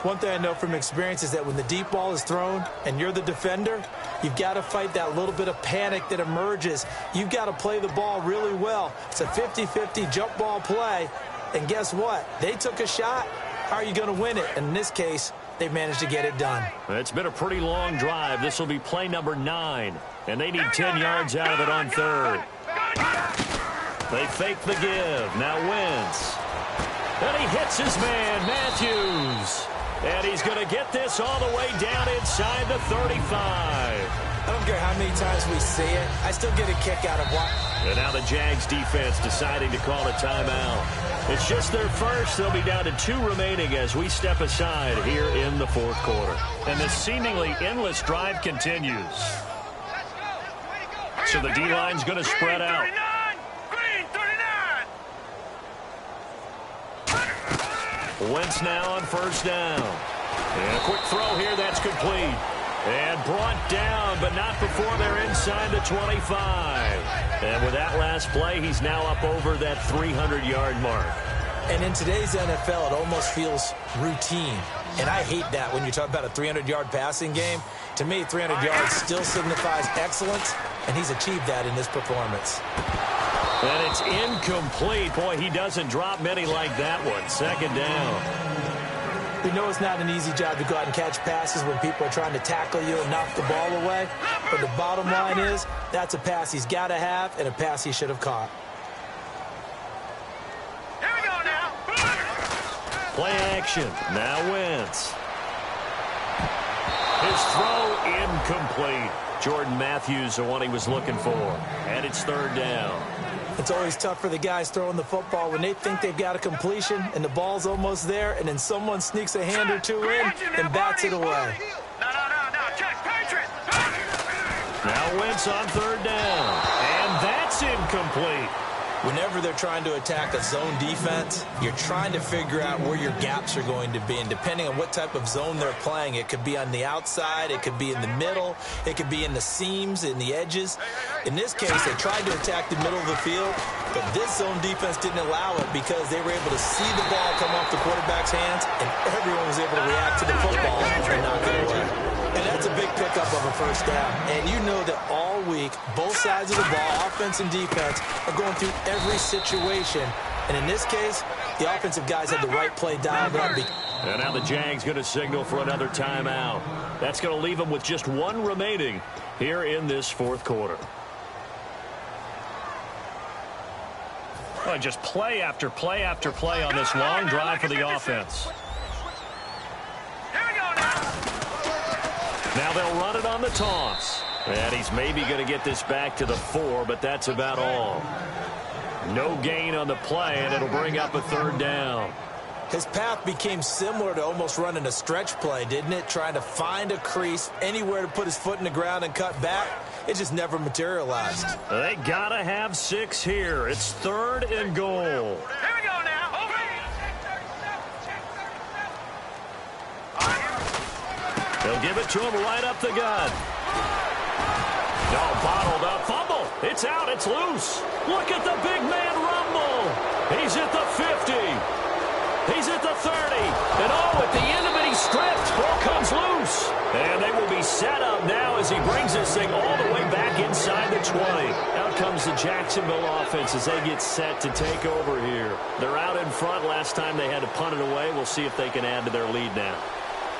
One thing I know from experience is that when the deep ball is thrown and you're the defender, you've got to fight that little bit of panic that emerges. You've got to play the ball really well. It's a 50-50 jump ball play. And guess what? They took a shot. How are you going to win it? And in this case, they've managed to get it done. It's been a pretty long drive. This will be play number 9. And they need 10 yards out of it on third. They fake the give. Now Wentz. And he hits his man, Matthews. And he's going to get this all the way down inside the 35. I don't care how many times we see it. I still get a kick out of what. And now the Jags defense deciding to call a timeout. It's just their first. They'll be down to 2 remaining as we step aside here in the fourth quarter. And this seemingly endless drive continues. So the D-line's going to spread out. Wentz now on first down. And a quick throw here. That's complete. And brought down, but not before they're inside the 25. And with that last play, he's now up over that 300-yard mark. And in today's NFL, it almost feels routine. And I hate that when you talk about a 300-yard passing game. To me, 300 yards still signifies excellence, and he's achieved that in this performance. And it's incomplete. Boy, he doesn't drop many like that one. Second down. We know it's not an easy job to go out and catch passes when people are trying to tackle you and knock the ball away. But the bottom line is, that's a pass he's got to have and a pass he should have caught. Here we go now. Play action. Now Wentz. His throw incomplete. Jordan Matthews, the one he was looking for. And it's third down. It's always tough for the guys throwing the football when they think they've got a completion and the ball's almost there, and then someone sneaks a hand or two in and bats it away. No. Check, Patriots. Now Wentz on third down. And that's incomplete. Whenever they're trying to attack a zone defense, you're trying to figure out where your gaps are going to be. And depending on what type of zone they're playing, it could be on the outside, it could be in the middle, it could be in the seams, in the edges. In this case, they tried to attack the middle of the field, but this zone defense didn't allow it because they were able to see the ball come off the quarterback's hands, and everyone was able to react to the football and knock it away. And that's a big pickup of a first down. And you know that all week, both sides of the ball, offense and defense, are going through every situation. And in this case, the offensive guys had the right play dialed up. And now the Jags going to signal for another timeout. That's going to leave them with just 1 remaining here in this fourth quarter. Well, just play after play after play on this long drive for the offense. Now they'll run it on the toss. And he's maybe going to get this back to the 4, but that's about all. No gain on the play, and it'll bring up a third down. His path became similar to almost running a stretch play, didn't it? Trying to find a crease, anywhere to put his foot in the ground and cut back. It just never materialized. They got to have 6 here. It's 3rd and goal. Here we go now. Over. They'll give it to him right up the gut. No, bottled up. Fumble. It's out. It's loose. Look at the big man rumble. He's at the 50. He's at the 30. And oh, at the end of it, he stripped. Ball comes loose. And they will be set up now as he brings this thing all the way back inside the 20. Now, comes the Jacksonville offense as they get set to take over here. They're out in front. Last time they had to punt it away. We'll see if they can add to their lead now.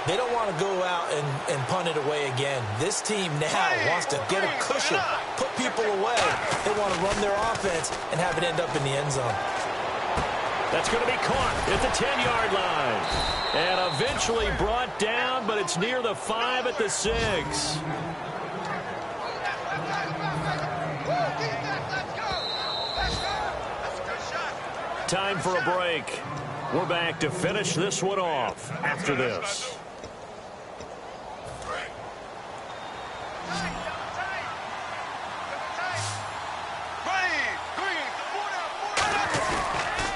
They don't want to go out and punt it away again. This team now wants to get a cushion, put people away. They want to run their offense and have it end up in the end zone. That's going to be caught at the 10-yard line. And eventually brought down, but it's near the 5 at the 6. Time for a break. We're back to finish this one off after this.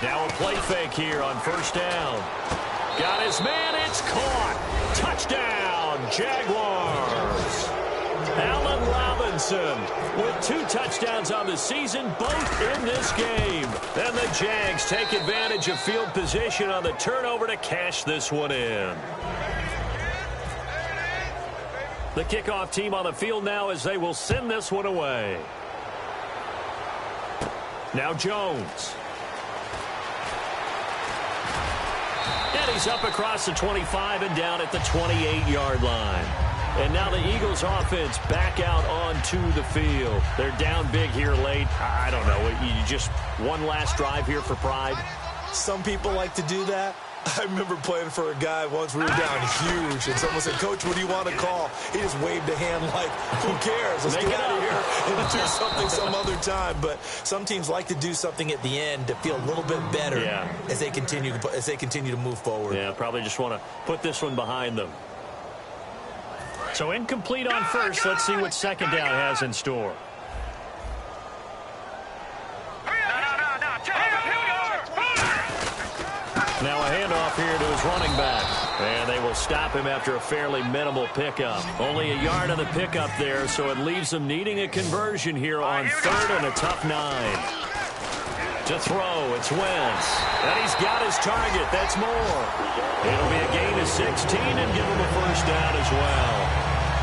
Now a play fake here on first down. Got his man, it's caught. Touchdown, Jaguars. Allen Robinson with 2 touchdowns on the season, both in this game. Then the Jags take advantage of field position on the turnover to cash this one in. The kickoff team on the field now as they will send this one away. Now Jones. And he's up across the 25 and down at the 28-yard line. And now the Eagles offense back out onto the field. They're down big here late. I don't know. You just one last drive here for pride. Some people like to do that. I remember playing for a guy once. We were down huge, and someone said, "Coach, what do you want to call?" He just waved a hand like, "Who cares? Let's get out of here and do something some other time." But some teams like to do something at the end to feel a little bit better as they continue to move forward. Yeah, probably just want to put this one behind them. So incomplete on first. Let's see what second down has in store. Now a handoff here to his running back. And they will stop him after a fairly minimal pickup. Only a yard on the pickup there, so it leaves them needing a conversion here on third and a tough 9. To throw, it's Wentz. And he's got his target. That's more. It'll be a gain of 16 and give him a first down as well.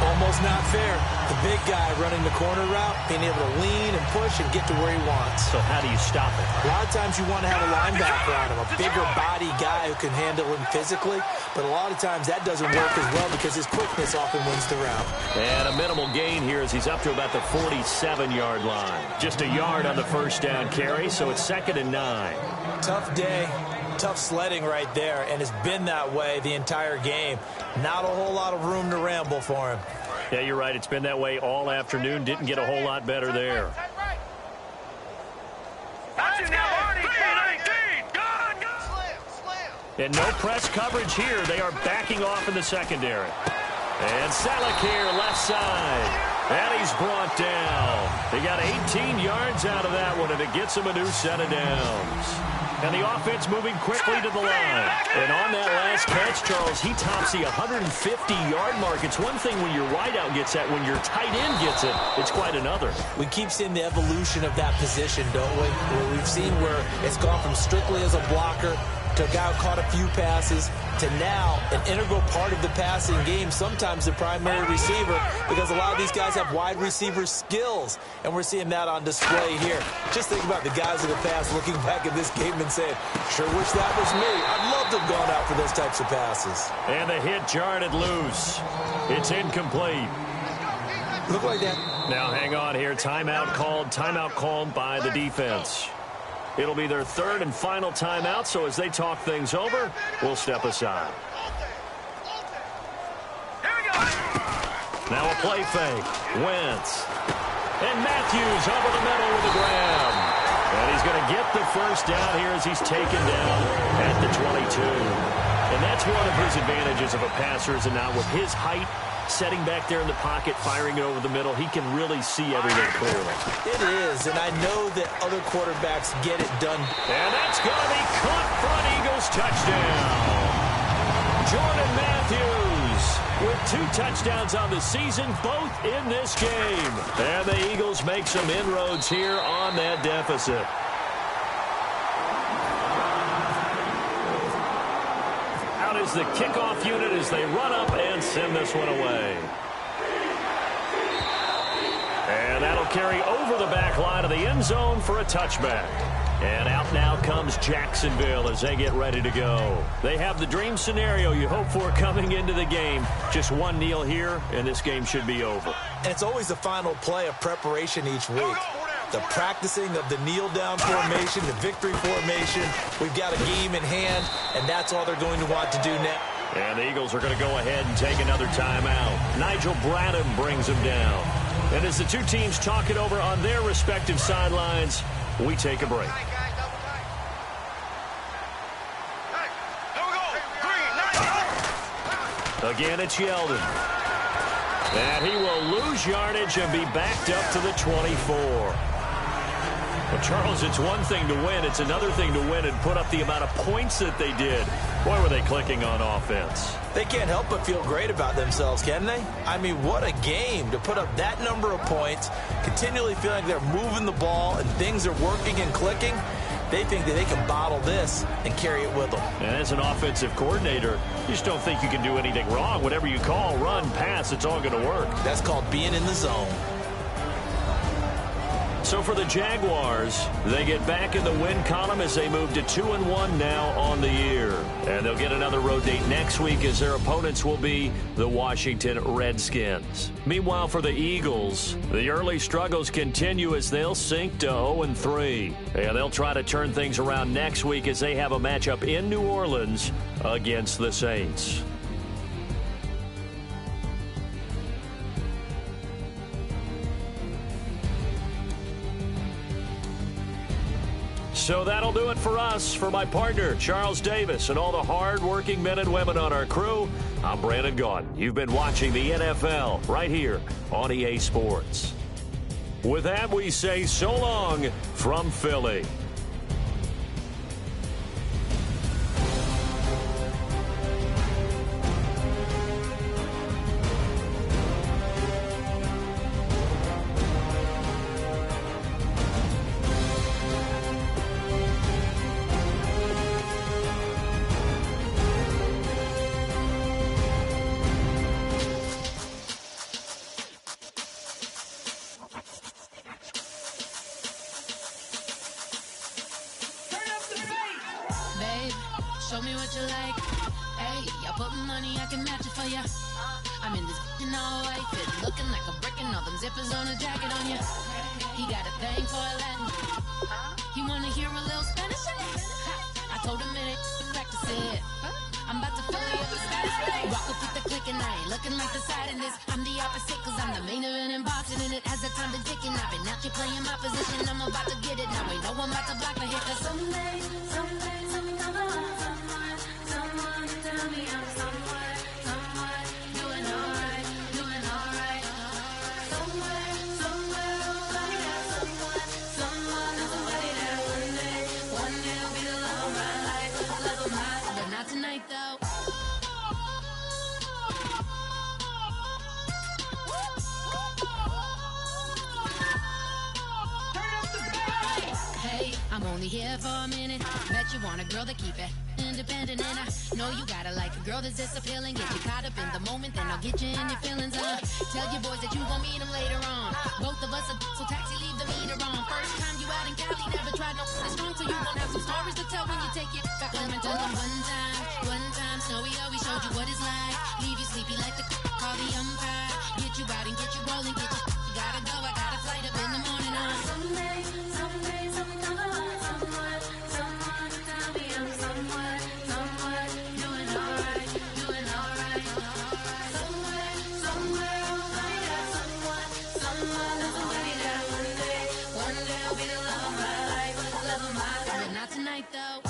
Almost not fair. The big guy running the corner route, being able to lean and push and get to where he wants. So how do you stop it? A lot of times you want to have a linebacker on him, a bigger body guy who can handle him physically. But a lot of times that doesn't work as well because his quickness often wins the route. And a minimal gain here as he's up to about the 47-yard line. Just a yard on the first down carry, so it's 2nd and 9. Tough day. Tough sledding right there, and it's been that way the entire game. Not a whole lot of room to ramble for him. Yeah, you're right. It's been that way all afternoon. Didn't get a whole lot better there. And no press coverage here. They are backing off in the secondary. And Salek here, left side. And he's brought down. They got 18 yards out of that one, and it gets him a new set of downs. And the offense moving quickly to the line. And on that last catch, Charles, he tops the 150-yard mark. It's one thing when your wideout gets that. When your tight end gets it, it's quite another. We keep seeing the evolution of that position, don't we? Where we've seen where it's gone from strictly as a blocker to a guy who caught a few passes to now an integral part of the passing game, sometimes the primary receiver, because a lot of these guys have wide receiver skills, and we're seeing that on display here. Just think about the guys in the past looking back at this game and saying, sure wish that was me. I'd love to have gone out for those types of passes. And the hit jarred it loose. It's incomplete. Look like that. Now hang on here. Timeout called by the defense. It'll be their 3rd and final timeout, so as they talk things over, we'll step aside. Now a play fake. Wentz. And Matthews over the middle with a grab. And he's going to get the first down here as he's taken down at the 22. And that's one of his advantages of a passer, is not with his height, setting back there in the pocket, firing it over the middle. He can really see everything clearly. It is, and I know that other quarterbacks get it done. And that's going to be caught for an Eagles touchdown. Jordan Matthews with 2 touchdowns on the season, both in this game. And the Eagles make some inroads here on that deficit. Is the kickoff unit as they run up and send this one away. And that'll carry over the back line of the end zone for a touchback. And out now comes Jacksonville as they get ready to go. They have the dream scenario you hope for coming into the game. Just one kneel here, and this game should be over. And it's always the final play of preparation each week. The practicing of the kneel-down formation, the victory formation. We've got a game in hand, and that's all they're going to want to do now. And the Eagles are going to go ahead and take another timeout. Nigel Bradham brings them down. And as the two teams talk it over on their respective sidelines, we take a break. Again, it's Yeldon. And he will lose yardage and be backed up to the 24. Well, Charles, it's one thing to win. It's another thing to win and put up the amount of points that they did. Boy, were they clicking on offense. They can't help but feel great about themselves, can they? I mean, what a game to put up that number of points, continually feeling like they're moving the ball and things are working and clicking. They think that they can bottle this and carry it with them. And as an offensive coordinator, you just don't think you can do anything wrong. Whatever you call, run, pass, it's all going to work. That's called being in the zone. So for the Jaguars, they get back in the win column as they move to 2-1 now on the year. And they'll get another road date next week as their opponents will be the Washington Redskins. Meanwhile, for the Eagles, the early struggles continue as they'll sink to 0-3. And they'll try to turn things around next week as they have a matchup in New Orleans against the Saints. So that'll do it for us. For my partner, Charles Davis, and all the hard-working men and women on our crew, I'm Brandon Gaudin. You've been watching the NFL right here on EA Sports. With that, we say so long from Philly. Show me what you like. Hey, I put money, I can match it for ya. I'm in this in all white fit, looking like a brick and all them zippers on a jacket on ya. He got a thing for a Latin. He wanna hear a little Spanish in it. I told him it ain't practice it. I'm about to fill you up the status. Walk up with the click and I ain't looking like the side in this. I'm the opposite cause I'm the main event in boxing and it has the time been ticking. I've been out here playing my position. I'm about to get it now. Ain't no one about to block my hit cause someday something come along. Someone tell me I'm somewhere doing alright. Somewhere, somebody got someone that's somebody that one day will be the love of my life, love of my, but not tonight though. Hey, I'm only here for a minute. Bet you want a girl to keep it independent, and I know you gotta like a girl that's this appealing. Get you caught up in the moment, then I'll get you in your feelings. Tell your boys that you gon' meet them later on. Both of us are so taxi, leave the meter on. First time you out in Cali, never tried no strong, so you gon' have some stories to tell when you take it back home and tell them one time, Snowy always showed you what it's like. Leave you sleepy like the call the umpire. Get you out and get you rolling, get you gotta go. I got a flight up in the morning on someday, something come along. Someone tell me I'm somewhere doing alright. Somewhere, somebody got someone that's somebody that one day will be the love of my life, but not tonight though.